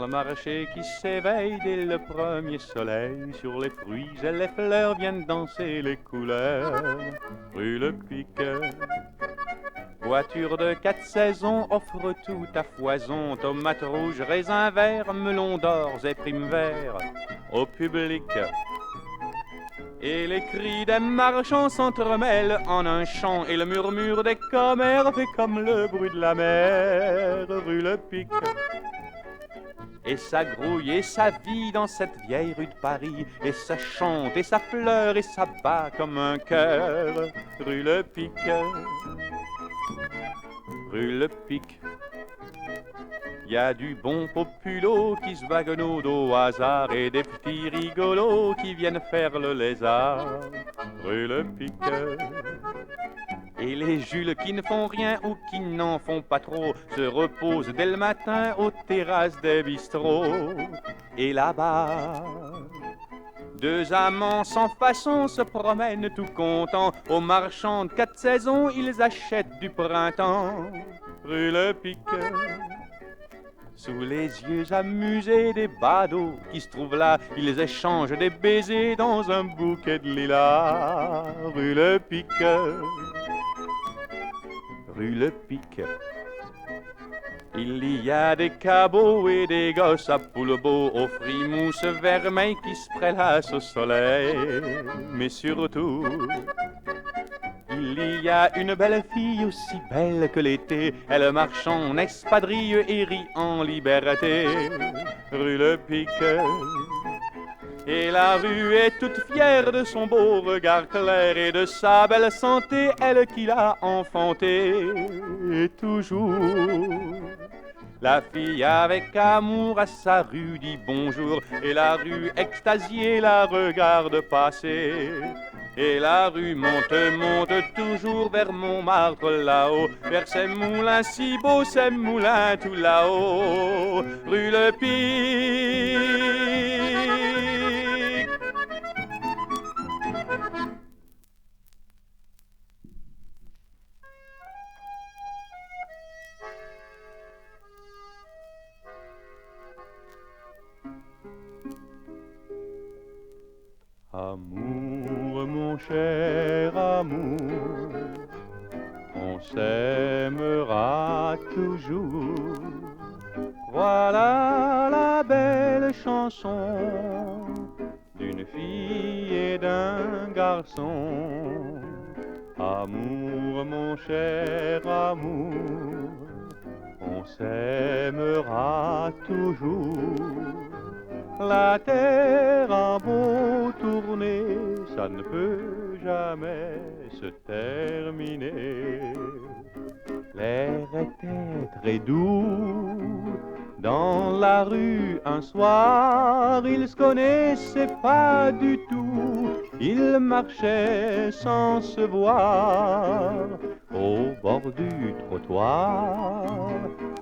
le marché qui s'éveille dès le premier soleil. Sur les fruits et les fleurs viennent danser les couleurs. Rue le Pic, voiture de 4 saisons offre tout à foison. Tomates rouges, raisins verts, melons d'or et primes verts au public. Et les cris des marchands s'entremêlent en un chant. Et le murmure des commères fait comme le bruit de la mer. Rue le Pic. Et ça grouille et ça vit dans cette vieille rue de Paris. Et ça chante et ça pleure et ça bat comme un cœur. Rue le Pic. Rue le Pic. Y a du bon populo qui se vaguenaude au hasard et des petits rigolos qui viennent faire le lézard. Rue le Pic. Et les Jules qui ne font rien ou qui n'en font pas trop se reposent dès le matin aux terrasses des bistrots. Et là-bas, deux amants sans façon se promènent tout contents. Aux marchands de 4 saisons, ils achètent du printemps. Rue le Pic. Sous les yeux amusés des badauds qui se trouvent là, ils échangent des baisers dans un bouquet de lilas. Rue le Pic. Rue le Pic. Il y a des cabots et des gosses à Poulbeau aux frimousse vermeil qui se prélassent au soleil. Mais surtout, il y a une belle fille aussi belle que l'été. Elle marche en espadrille et rit en liberté. Rue le Pic. Et la rue est toute fière de son beau regard clair et de sa belle santé, elle qui l'a enfantée. Et toujours, la fille avec amour à sa rue dit bonjour. Et la rue extasiée la regarde passer. Et la rue monte, monte toujours vers Montmartre là-haut, vers ces moulins si beaux, ces moulins tout là-haut. Rue le Pic. Amour, mon cher amour, on s'aimera toujours. Voilà la belle chanson d'une fille et d'un garçon. Amour, mon cher amour, on s'aimera toujours. La terre a beau tourner, ça ne peut jamais se terminer. L'air était très doux. Dans la rue un soir, ils se connaissaient pas du tout. Ils marchaient sans se voir au bord du trottoir.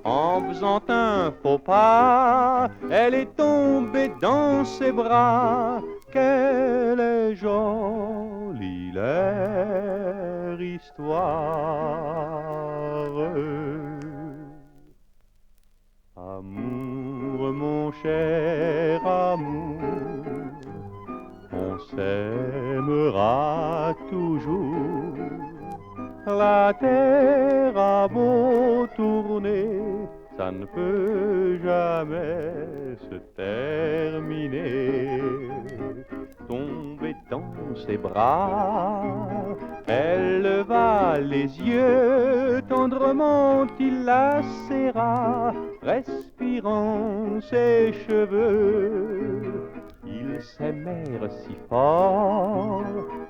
En faisant un faux pas, elle est tombée dans ses bras. Quelle est jolie leur histoire. Amour, mon cher amour, on s'aimera toujours. La terre a beau tourner, ça ne peut jamais se terminer. Tombée dans ses bras, elle leva les yeux, tendrement il la serra, respirant ses cheveux. Ils s'aimèrent si fort,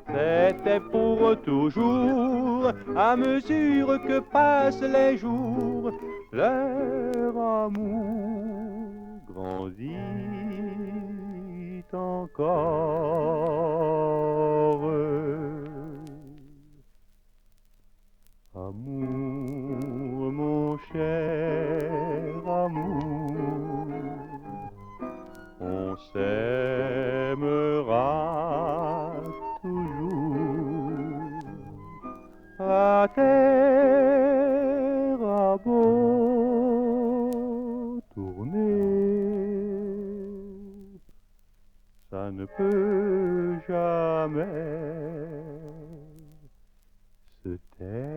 c'était pour toujours. À mesure que passent les jours, leur amour grandit encore. Amour, mon cher amour, on s'aimera toujours. La terre a beau tourner, ça ne peut jamais se terminer.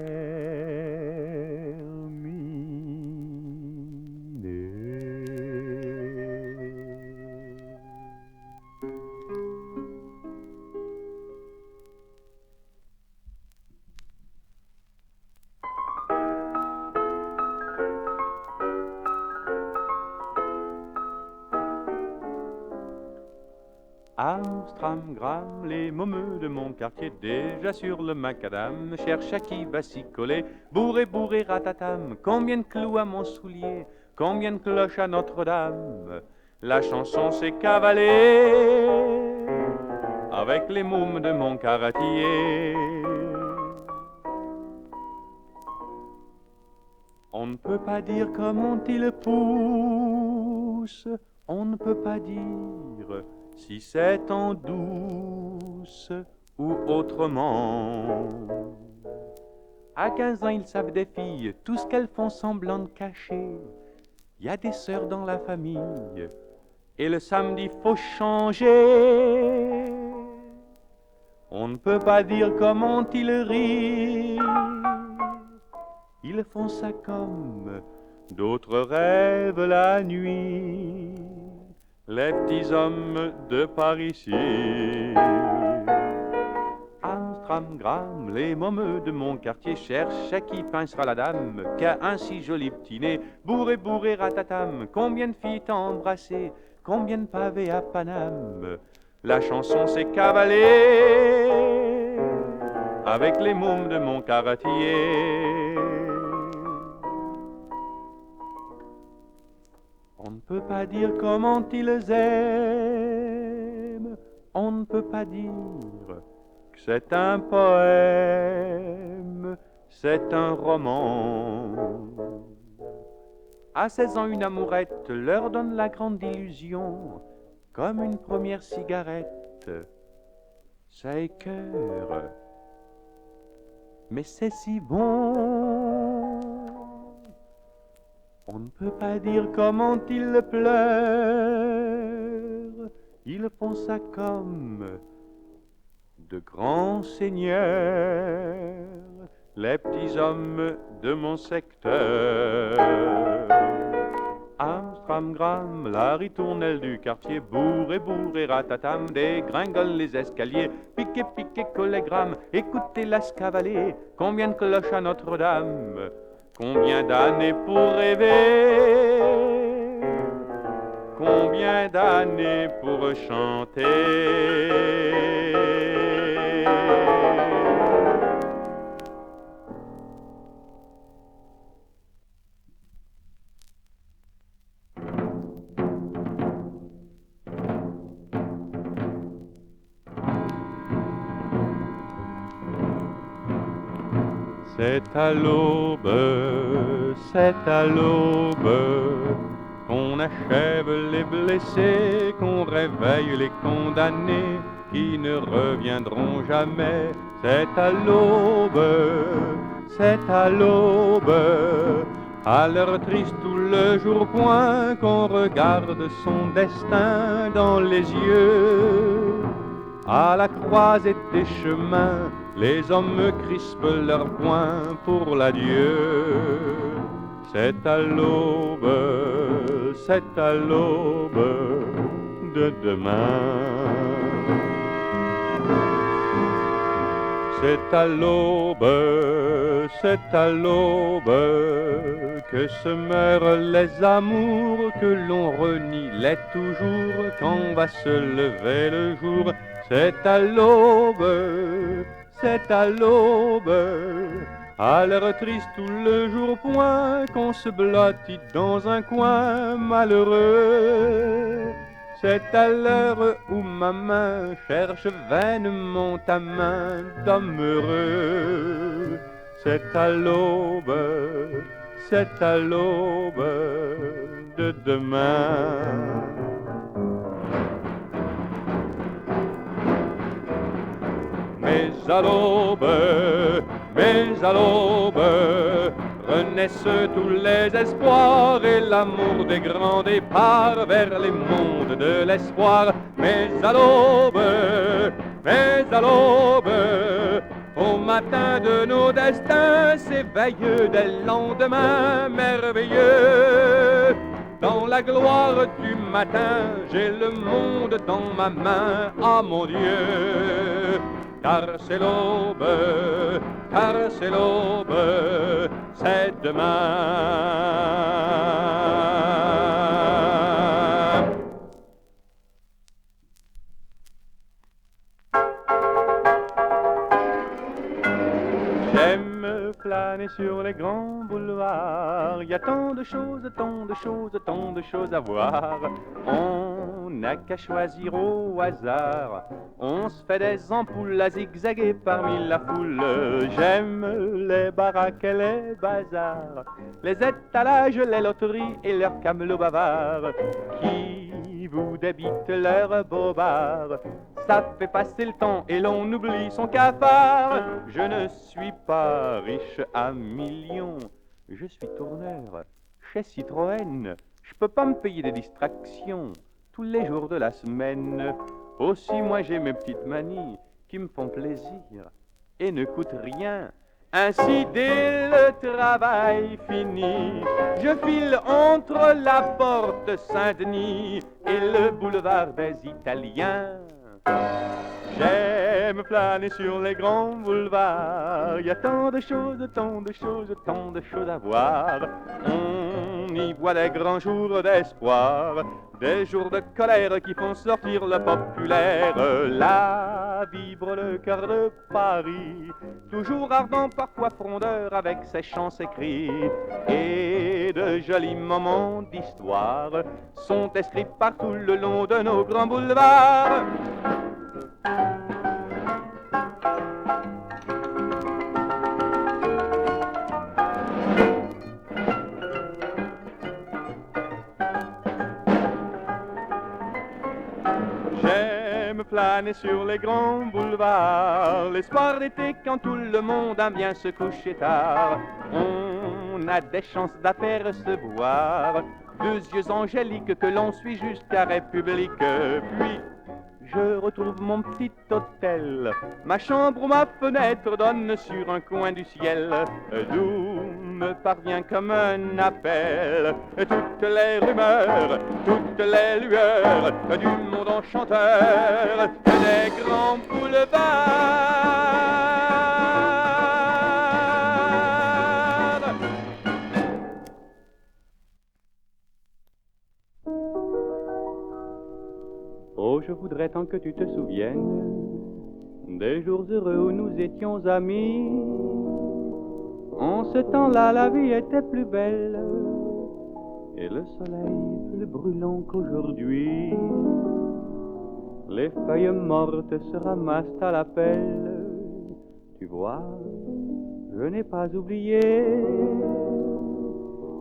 Amstramgram, les mômeux de mon quartier, déjà sur le macadam, cherchent à qui va s'y coller. Bourré, bourré, ratatam, combien de clous à mon soulier, combien de cloches à Notre-Dame. La chanson s'est cavalée avec les mômes de mon quartier. On ne peut pas dire comment il pousse, on ne peut pas dire si c'est en douce ou autrement. À 15 ans, ils savent des filles, tout ce qu'elles font semblant de cacher. Il y a des sœurs dans la famille, et le samedi, faut changer. On ne peut pas dire comment ils rient. Ils font ça comme d'autres rêvent la nuit, les petits hommes de par ici. Amstramgram, les mômeux de mon quartier cherchent à qui pincera la dame, qui a un si joli petit nez. Bourré, bourré, ratatam, combien de filles t'as embrassé, combien de pavés à Paname. La chanson s'est cavalée avec les mômes de mon quartier. On ne peut pas dire comment ils aiment, on ne peut pas dire que c'est un poème, c'est un roman. À 16 ans, une amourette leur donne la grande illusion, comme une première cigarette. Ça écœure, mais c'est si bon. On ne peut pas dire comment ils pleurent, ils font ça comme de grands seigneurs, les petits hommes de mon secteur. Amstramgram, la ritournelle du quartier, bourré, bourré, ratatam, dégringole les escaliers, piqué, piqué, collégramme, écoutez la cavalier, combien de cloches à Notre-Dame. Combien d'années pour rêver, combien d'années pour chanter. C'est à l'aube, c'est à l'aube qu'on achève les blessés, qu'on réveille les condamnés qui ne reviendront jamais. C'est à l'aube, c'est à l'aube, à l'heure triste où le jour point, qu'on regarde son destin dans les yeux. À la croisée des chemins, les hommes crispent leurs poings pour l'adieu. C'est à l'aube de demain. C'est à l'aube que se meurent les amours, que l'on renie les toujours quand va se lever le jour. C'est à l'aube, à l'heure triste où le jour point, qu'on se blottit dans un coin malheureux. C'est à l'heure où ma main cherche vainement ta main d'homme heureux. C'est à l'aube de demain. Mais à l'aube, renaissent tous les espoirs et l'amour des grands départs vers les mondes de l'espoir. Mais à l'aube, au matin de nos destins s'éveillent des lendemains merveilleux. Dans la gloire du matin, j'ai le monde dans ma main, ah mon Dieu. Car c'est l'aube, c'est demain. J'aime flâner sur les grands boulevards. Il y a tant de choses à voir. On n'a qu'à choisir au hasard. On se fait des ampoules à zigzaguer parmi la foule. J'aime les baraques et les bazars, les étalages, les loteries et leurs camelots bavards qui vous débitent leurs bobards. Ça fait passer le temps et l'on oublie son cafard. Je ne suis pas riche à millions, je suis tourneur chez Citroën. Je peux pas me payer des distractions tous les jours de la semaine. Aussi moi j'ai mes petites manies qui me font plaisir et ne coûtent rien. Ainsi dès le travail fini, je file entre la porte Saint-Denis et le boulevard des Italiens. J'aime flâner sur les grands boulevards. Il y a tant de choses à voir. On y voit des grands jours d'espoir, des jours de colère qui font sortir le populaire. Là vibre le cœur de Paris, toujours ardent, parfois frondeur, avec ses chants, ses cris. Et de jolis moments d'histoire sont inscrits partout le long de nos grands boulevards. J'aime flâner sur les grands boulevards, l'espoir d'été quand tout le monde aime bien se coucher tard. On a des chances d'affaires se voir, deux yeux angéliques que l'on suit jusqu'à République. Puis je retrouve mon petit hôtel, ma chambre ou ma fenêtre donne sur un coin du ciel, d'où me parvient comme un appel toutes les rumeurs, toutes les lueurs du monde enchanteur des grands boulevards. Oh, je voudrais tant que tu te souviennes des jours heureux où nous étions amis. En ce temps-là, la vie était plus belle et le soleil plus brûlant qu'aujourd'hui. Les feuilles mortes se ramassent à la pelle. Tu vois, je n'ai pas oublié.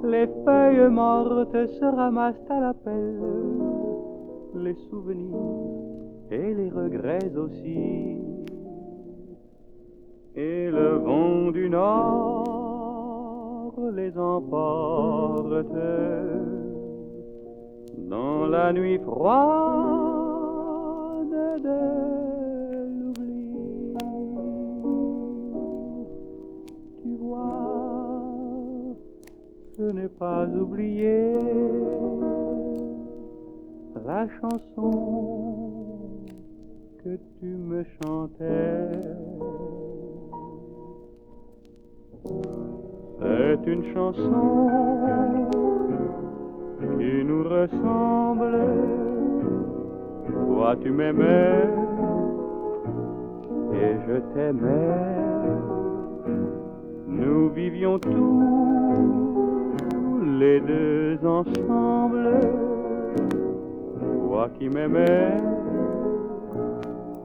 Les feuilles mortes se ramassent à la pelle. Les souvenirs et les regrets aussi. Et le vent du nord les emporte dans la nuit froide de l'oubli. Tu vois, je n'ai pas oublié la chanson que tu me chantais. C'est une chanson qui nous ressemble. Toi tu m'aimais et je t'aimais. Nous vivions tous les deux ensemble. Toi qui m'aimais,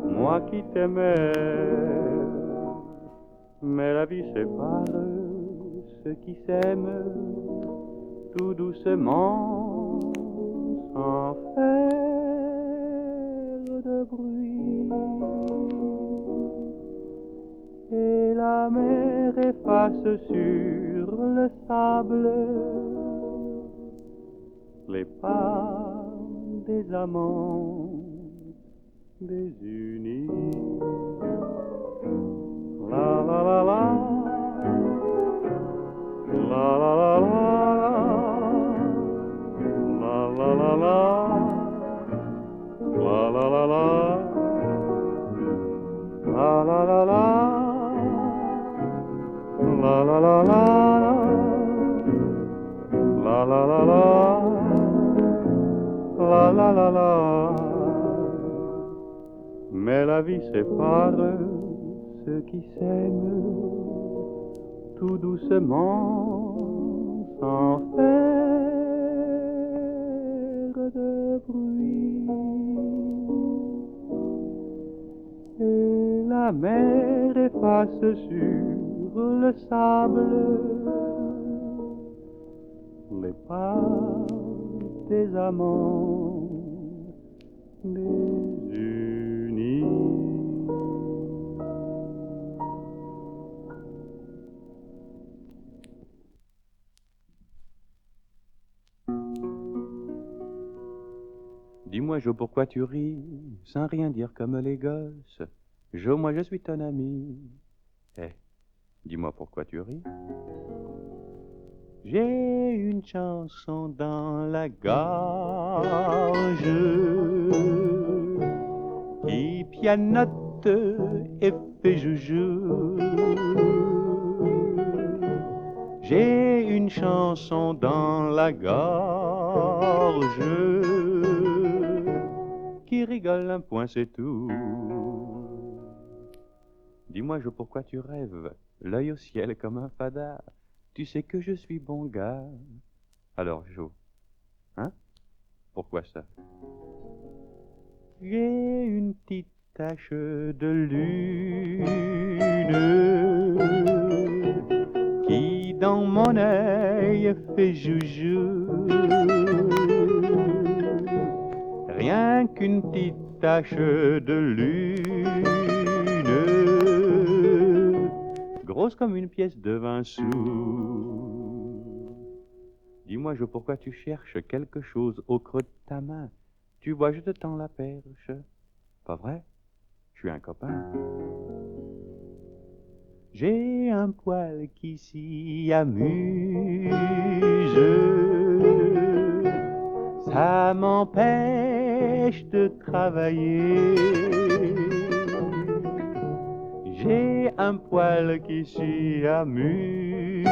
moi qui t'aimais. Mais la vie sépare ceux qui s'aiment tout doucement, sans faire de bruit. Et la mer efface sur le sable, les pas des amants désunis. La la la la, la la la la, la la la la, la la la la, la la la la, la la la la, la la la la, la la la la. Mais la vie sépare ceux qui s'aiment tout doucement sans faire de bruit. Et la mer efface sur le sable les pas des amants désunis. Dis-moi, Jo, pourquoi tu ris sans rien dire comme les gosses? Jo, moi je suis ton ami. Eh, dis-moi pourquoi tu ris. J'ai une chanson dans la gorge qui pianote et fait joujou. J'ai une chanson dans la gorge qui rigole un point, c'est tout. Dis-moi, Jo, pourquoi tu rêves, l'œil au ciel comme un fada? Tu sais que je suis bon gars. Alors, Jo, hein? Pourquoi ça? J'ai une petite tache de lune qui dans mon œil fait joujou. Rien qu'une petite tache de lune, grosse comme une pièce de 20 sous. Dis-moi, Jo, pourquoi tu cherches quelque chose au creux de ta main? Tu vois, je te tends la perche. Pas vrai? Je suis un copain. J'ai un poil qui s'y amuse. Ça m'empêche de travailler. J'ai un poil qui s'y amuse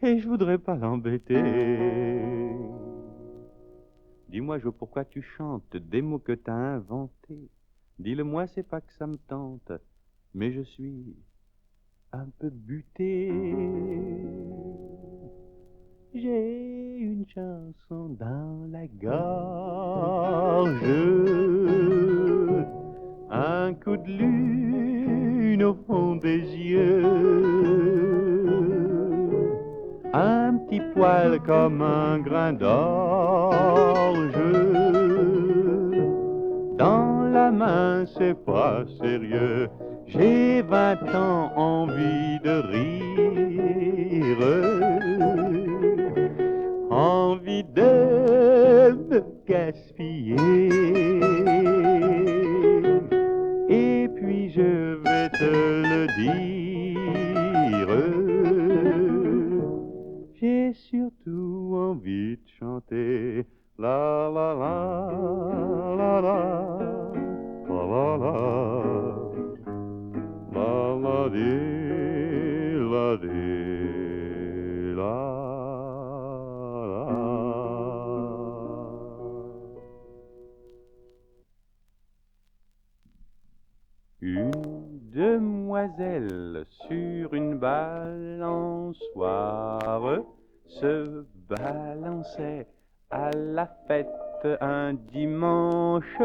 et je voudrais pas l'embêter. Dis-moi, Jo, pourquoi tu chantes des mots que t'as inventés? Dis-le-moi, c'est pas que ça me tente, mais je suis un peu buté. J'ai une chanson dans la gorge, un coup de lune au fond des yeux, un petit poil comme un grain d'orge. Dans la main, c'est pas sérieux. J'ai 20 ans, envie de rire, envie de me gaspiller. Et puis je vais te le dire, j'ai surtout envie de chanter la la la la la la la la la la di la di la la. Une demoiselle sur une balançoire se balançait à la fête un dimanche.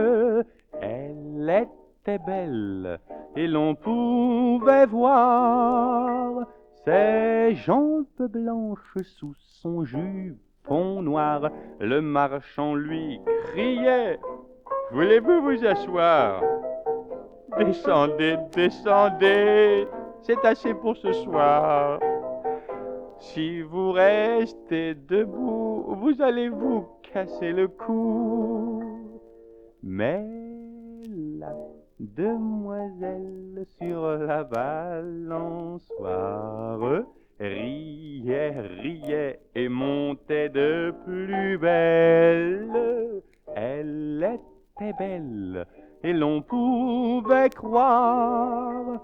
Elle était belle et l'on pouvait voir ses jambes blanches sous son jupon noir. Le marchand lui criait: voulez-vous vous asseoir? Descendez, descendez, c'est assez pour ce soir. Si vous restez debout, vous allez vous casser le cou. Mais la demoiselle sur la balançoire riait, riait et montait de plus belle. Elle était belle et l'on pouvait croire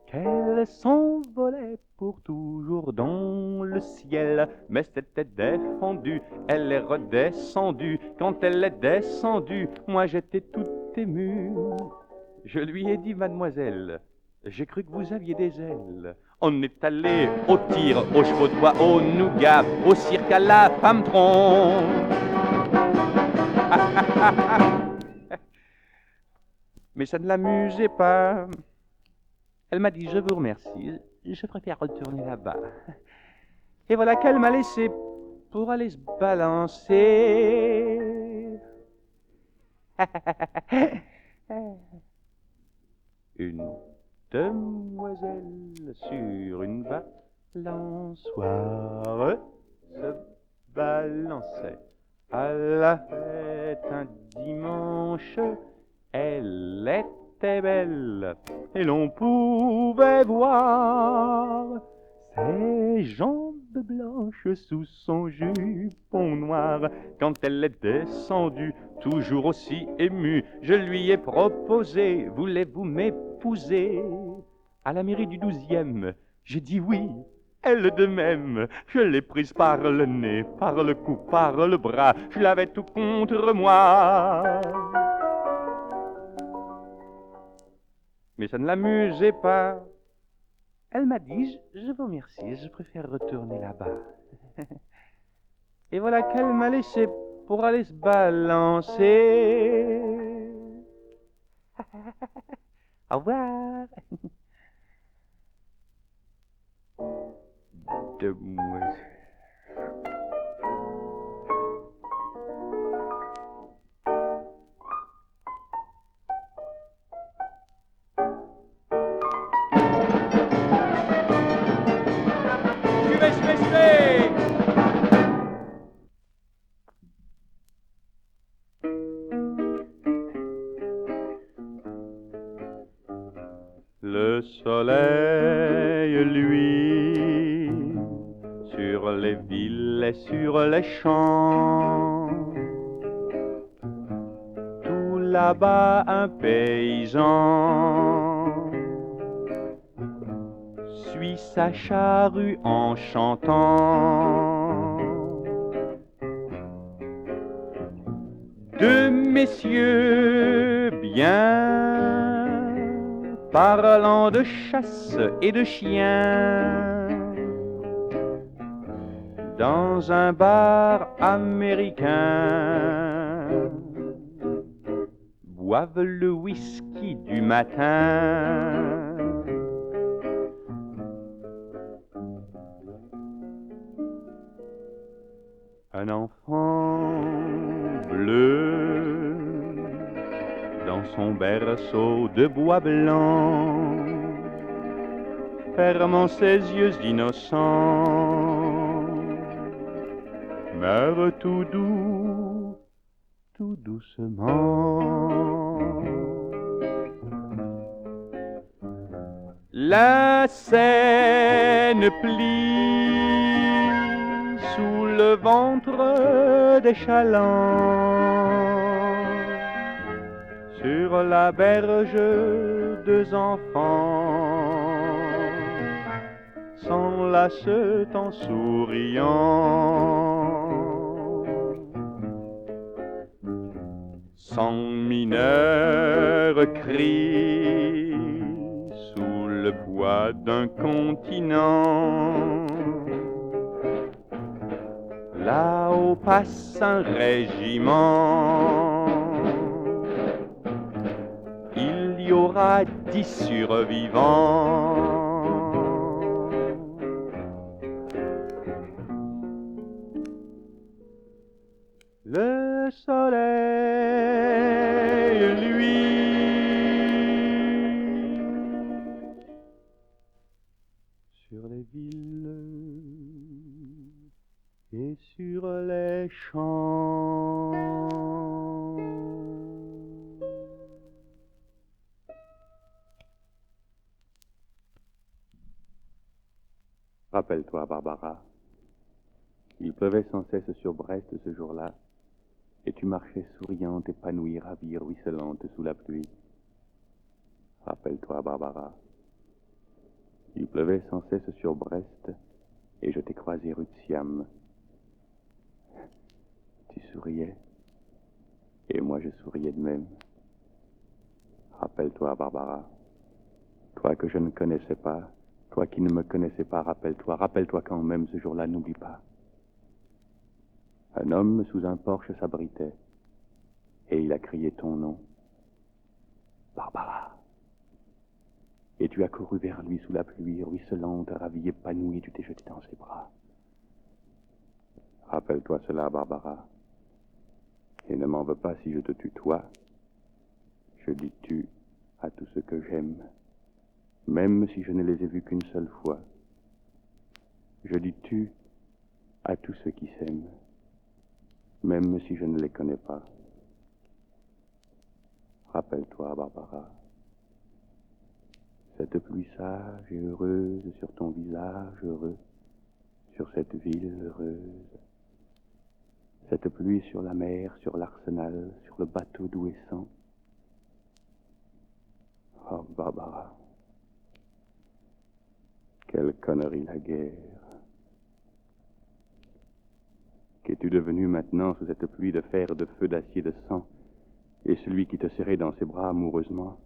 qu'elle s'envolait pour toujours dans le ciel. Mais c'était défendu, elle est redescendue. Quand elle est descendue, moi j'étais tout ému. Je lui ai dit, mademoiselle, j'ai cru que vous aviez des ailes. On est allé au tir, aux chevaux de bois, au nougat, au cirque à la femme tronc. Mais ça ne l'amusait pas. Elle m'a dit, je vous remercie, je préfère retourner là-bas. Et voilà qu'elle m'a laissé pour aller se balancer. Une demoiselle sur une balançoire se balançait à la fête un dimanche. Elle était belle et l'on pouvait voir ses jambes blanches sous son jupon noir. Quand elle est descendue, toujours aussi émue, je lui ai proposé, voulez-vous m'épouser? À la mairie du 12e, j'ai dit oui. Elle de même, je l'ai prise par le nez, par le cou, par le bras, je l'avais tout contre moi. Mais ça ne l'amusait pas. Elle m'a dit, je vous remercie, je préfère retourner là-bas. Et voilà qu'elle m'a laissé pour aller se balancer. Au revoir. Demoiselle. Suivez. Le soleil, lui, sur les villes et sur les champs. Tout là-bas un paysan suit sa charrue en chantant. Deux messieurs bien parlant de chasse et de chiens dans un bar américain boivent le whisky du matin. Un enfant bleu dans son berceau de bois blanc, fermant ses yeux innocents, meurt tout doux, tout doucement. La Seine plie sous le ventre des chalands. Sur la berge, deux enfants s'enlacent en souriant. 100 mineurs crient sous le poids d'un continent. Là-haut passe un régiment. Il y aura 10 survivants. Le soleil, lui, Rappelle-toi, Barbara, il pleuvait sans cesse sur Brest ce jour-là, et tu marchais souriante, épanouie, ravie, ruisselante sous la pluie. Rappelle-toi, Barbara, il pleuvait sans cesse sur Brest, et je t'ai croisé rue de Siam. Tu souriais, et moi je souriais de même. Rappelle-toi, Barbara, toi que je ne connaissais pas, toi qui ne me connaissais pas, rappelle-toi quand même ce jour-là, n'oublie pas. Un homme sous un porche s'abritait, et il a crié ton nom. Barbara. Et tu as couru vers lui sous la pluie, ruisselante, ravie, épanouie, tu t'es jeté dans ses bras. Rappelle-toi cela, Barbara. Et ne m'en veux pas si je te tutoie. Je dis tu à tout ce que j'aime, même si je ne les ai vus qu'une seule fois. Je dis tu à tous ceux qui s'aiment, même si je ne les connais pas. Rappelle-toi, Barbara, cette pluie sage et heureuse sur ton visage heureux, sur cette ville heureuse. Cette pluie sur la mer, sur l'arsenal, sur le bateau d'Ouessant. Oh, Barbara, quelle connerie la guerre. Qu'es-tu devenu maintenant sous cette pluie de fer, de feu, d'acier, de sang? Et celui qui te serrait dans ses bras amoureusement,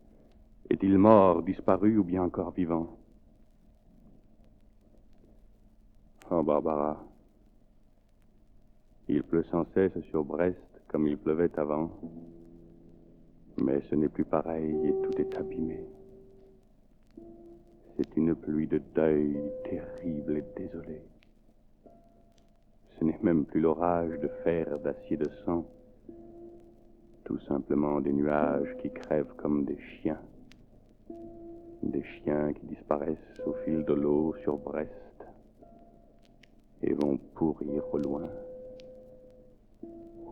est-il mort, disparu ou bien encore vivant? Oh, Barbara, il pleut sans cesse sur Brest comme il pleuvait avant, mais ce n'est plus pareil et tout est abîmé. C'est une pluie de deuil terrible et désolée. Ce n'est même plus l'orage de fer, d'acier, de sang, tout simplement des nuages qui crèvent comme des chiens qui disparaissent au fil de l'eau sur Brest et vont pourrir au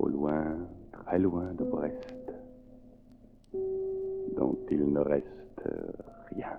loin, très loin de Brest, dont il ne reste rien.